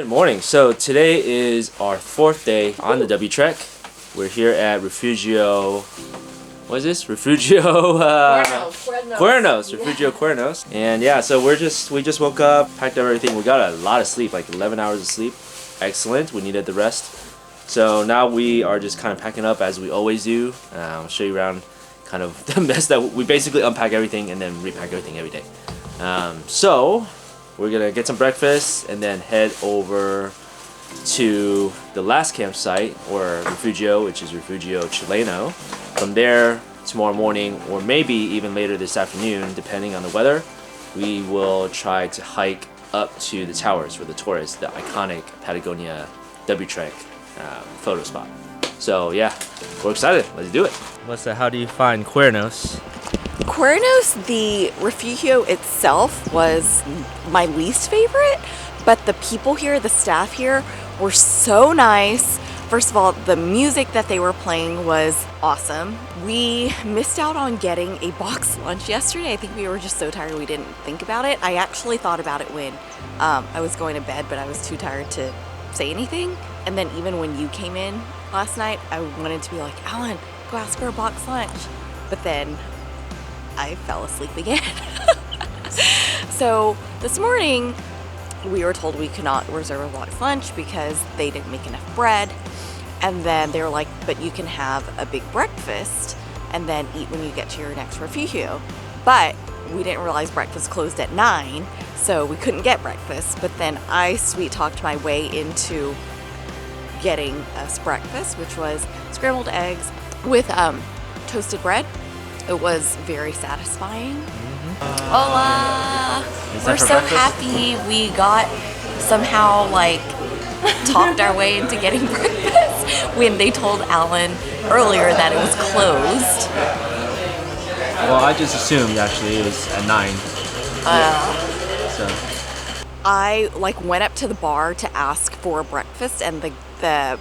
Good morning. So today is our 4th day on the W Trek. We're here at Refugio. What is this? Refugio Cuernos. Refugio Cuernos. And yeah, so we just woke up, packed up everything. We got a lot of sleep, like 11 hours of sleep. Excellent. We needed the rest. So now we are just kind of packing up as we always do. I'll show you around kind of the mess that we basically unpack everything and then repack everything every day. So we're gonna get some breakfast and then head over to the last campsite, or Refugio, which is Refugio Chileno. From there, tomorrow morning, or maybe even later this afternoon, depending on the weather, we will try to hike up to the towers for the tourists, the iconic Patagonia W Trek photo spot. So yeah, we're excited. Let's do it. Melissa, how do you find Cuernos? Cuernos, the refugio itself, was my least favorite, but the people here, the staff here, were so nice. First of all, the music that they were playing was awesome. We missed out on getting a box lunch yesterday. I think we were just so tired we didn't think about it. I actually thought about it when I was going to bed, but I was too tired to say anything. And then even when you came in last night, I wanted to be like, Alan, go ask for a box lunch. But then I fell asleep again. So this morning we were told we could not reserve a box lunch because they didn't make enough bread. And then they were like, but you can have a big breakfast and then eat when you get to your next refugio. But we didn't realize breakfast closed at 9, so we couldn't get breakfast. But then I sweet talked my way into getting us breakfast, which was scrambled eggs with toasted bread. It was very satisfying. Hola! We're so happy we got somehow talked our way into getting breakfast when they told Alan earlier that it was closed. Well, I just assumed actually it was at 9. So I went up to the bar to ask for breakfast, and the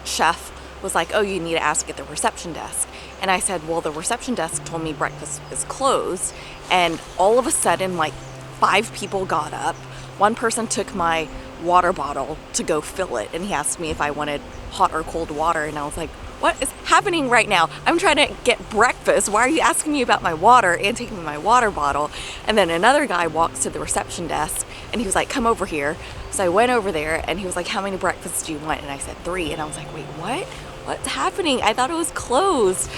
chef was like, oh, you need to ask at the reception desk. And I said, well, the reception desk told me breakfast is closed. And all of a sudden, 5 people got up. One person took my water bottle to go fill it, and he asked me if I wanted hot or cold water. And I was like, what is happening right now? I'm trying to get breakfast. Why are you asking me about my water and taking my water bottle? And then another guy walks to the reception desk, and he was like, come over here. So I went over there, and he was like, how many breakfasts do you want? And I said 3. And I was like, wait, what? What's happening? I thought it was closed.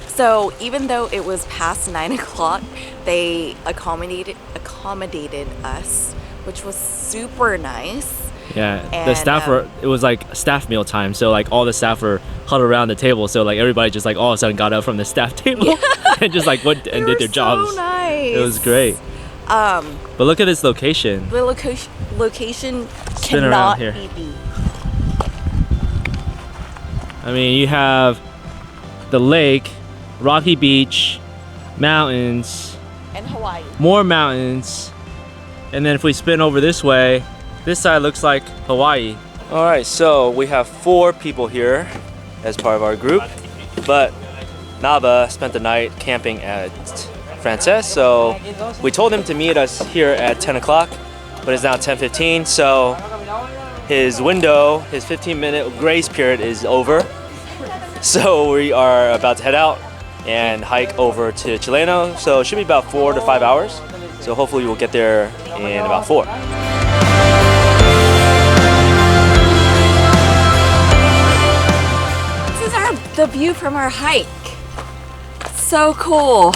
So even though it was past 9 o'clock, they accommodated us, which was super nice. yeah, and the staff it was like staff meal time, so all the staff were huddled around the table, so everybody just all of a sudden got up from the staff table and just went and did their jobs. So nice. It was great. But look at this location. The location Spin around cannot here. be beat. I mean, you have the lake, rocky beach, mountains, And Hawaii. more mountains, and then if we spin over this way, this side looks like Hawaii. All right, so we have 4 people here as part of our group, but Naba spent the night camping at Frances, so we told him to meet us here at 10 o'clock, but it's now 10:15, so his window, his 15-minute grace period is over. So we are about to head out and hike over to Chileno, so it should be about 4 to 5 hours. So hopefully we'll get there in about 4. This is the view from our hike. So cool.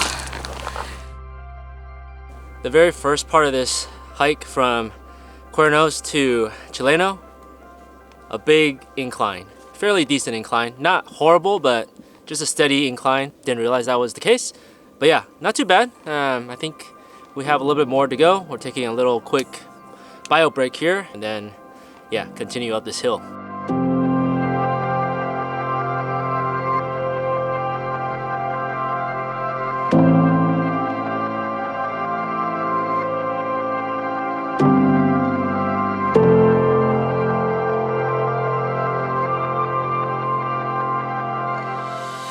The very first part of this hike from Cuernos to Chileno, a big incline, fairly decent incline, not horrible, but just a steady incline. Didn't realize that was the case, but yeah, not too bad. I think we have a little bit more to go. We're taking a little quick bio break here, and then yeah, continue up this hill.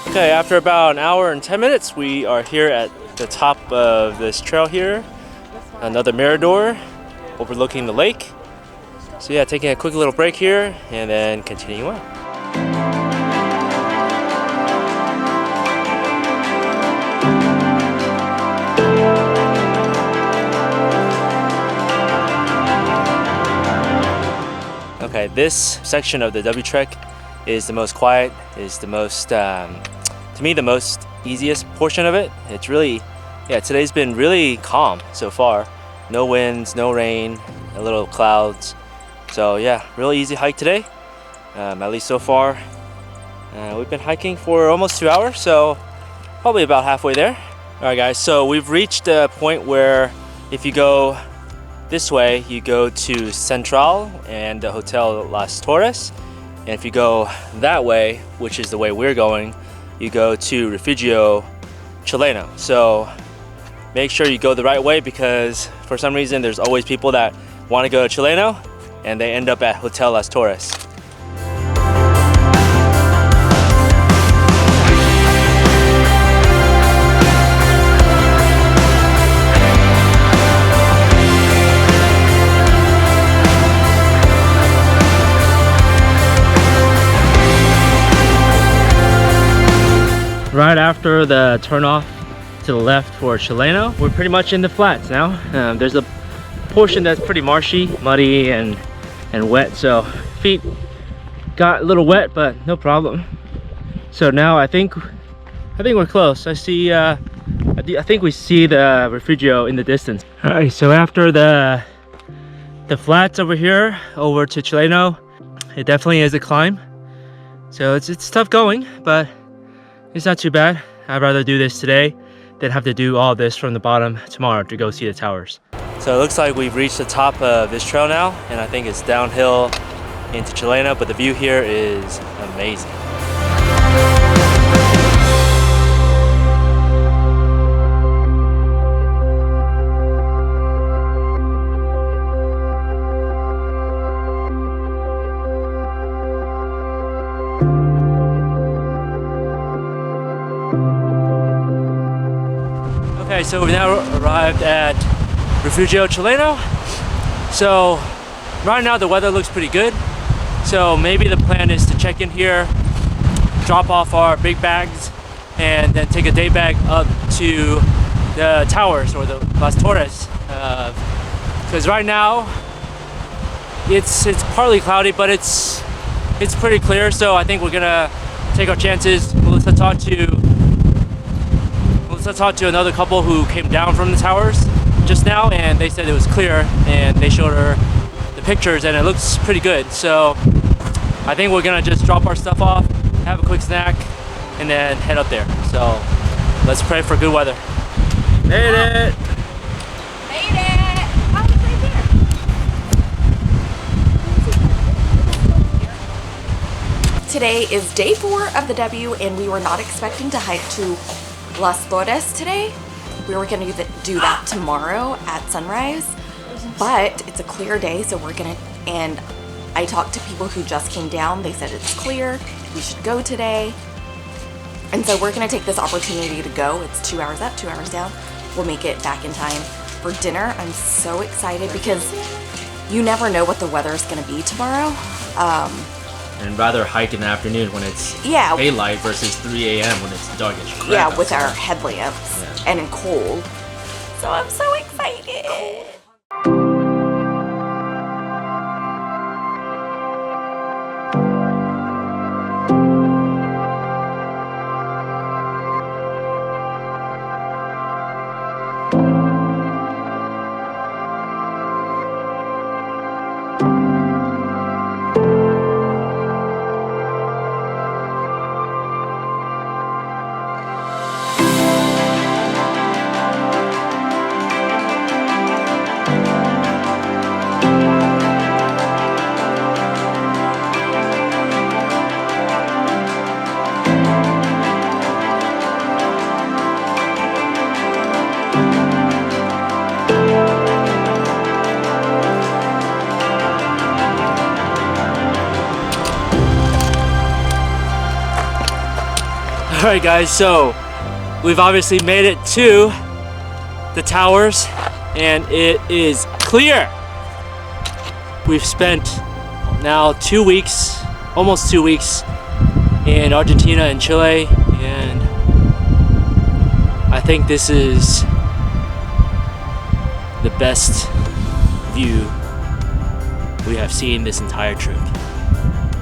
Okay, after about an hour and 10 minutes, we are here at the top of this trail here. Another mirador overlooking the lake. So yeah, taking a quick little break here and then continue on. Okay, this section of the W Trek is the most quiet, is the most, to me, the most easiest portion of it. It's really, yeah, today's been really calm so far. No winds, no rain, a little clouds. So yeah, really easy hike today, at least so far. We've been hiking for almost 2 hours, so probably about halfway there. All right guys, so we've reached a point where if you go this way, you go to Central and the Hotel Las Torres. And if you go that way, which is the way we're going, you go to Refugio Chileno. So make sure you go the right way, because for some reason there's always people that want to go to Chileno and they end up at Hotel Las Torres. Right after the turnoff to the left for Chileno, we're pretty much in the flats now. There's a portion that's pretty marshy, muddy and wet, so feet got a little wet, but no problem. So now I think we're close. I think we see the Refugio in the distance. All right, so after the flats over here over to Chileno, it definitely is a climb. So it's tough going, but it's not too bad. I'd rather do this today than have to do all this from the bottom tomorrow to go see the towers. So it looks like we've reached the top of this trail now, and I think it's downhill into Chileno, but the view here is amazing. Okay, so we've now arrived at Refugio Chileno. So right now the weather looks pretty good. So maybe the plan is to check in here, drop off our big bags, and then take a day bag up to the towers or the Las Torres. Because right now it's partly cloudy, but it's pretty clear. So I think we're gonna take our chances. Melissa talked to another couple who came down from the towers just now, and they said it was clear, and they showed her the pictures and it looks pretty good. So I think we're gonna just drop our stuff off, have a quick snack, and then head up there. So let's pray for good weather. Made it! Made it! Oh, it's right there. Today is day 4 of the W, and we were not expecting to hike to Las Torres today. We were gonna do that tomorrow at sunrise, but it's a clear day, so we're gonna, and I talked to people who just came down. They said it's clear, we should go today. And so we're gonna take this opportunity to go. It's 2 hours up, 2 hours down. We'll make it back in time for dinner. I'm so excited because you never know what the weather is gonna be tomorrow. And rather hike in the afternoon when it's daylight versus 3 a.m. when it's dark as crap. Yeah, with our headlamps and cold. So I'm so excited. Alright guys, so we've obviously made it to the towers and it is clear. we've spent now 2 weeks, almost 2 weeks in Argentina and Chile, and I think this is the best view we have seen this entire trip.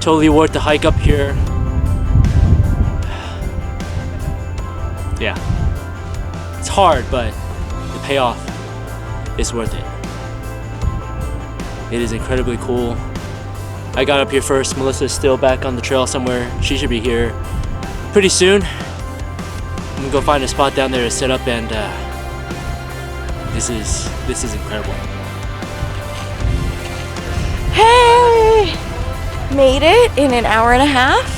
Totally worth the hike up here. Yeah, it's hard, but the payoff is worth it. It is incredibly cool. I got up here first. Melissa's still back on the trail somewhere. She should be here pretty soon. I'm gonna go find a spot down there to set up, and this is incredible. Hey! Made it in an hour and a half.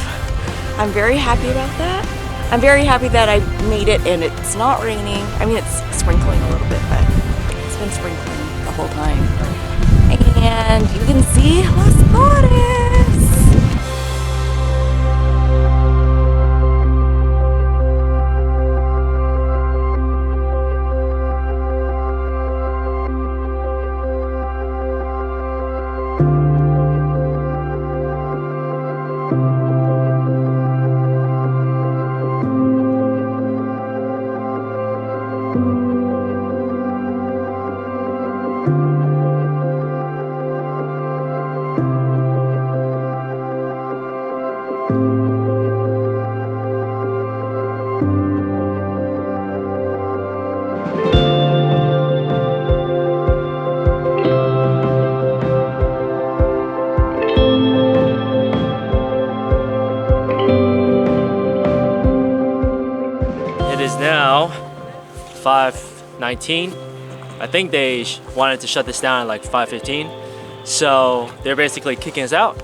I'm very happy about that. I'm very happy that I made it and it's not raining. I mean, it's sprinkling a little bit, but it's been sprinkling the whole time. And you can see Las Flores. It is now 5:19. I think they wanted to shut this down at like 5:15. So they're basically kicking us out.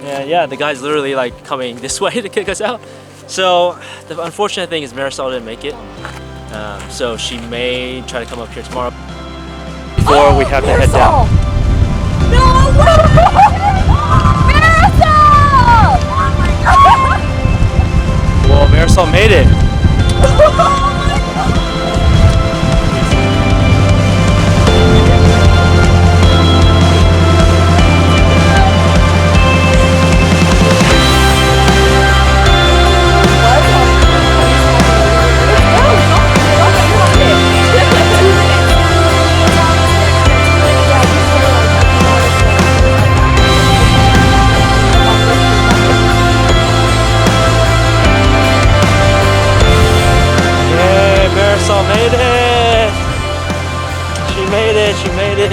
And yeah, the guy's literally like coming this way to kick us out. So the unfortunate thing is Marisol didn't make it. So she may try to come up here tomorrow before we have to head down. No! Marisol! Oh my God! Well, Marisol made it. She made it.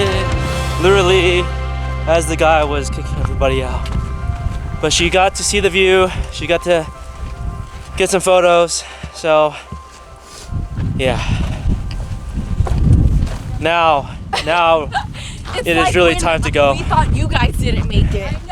Literally, as the guy was kicking everybody out. But she got to see the view. She got to get some photos. So, yeah. Now it is really time to go. We thought you guys didn't make it.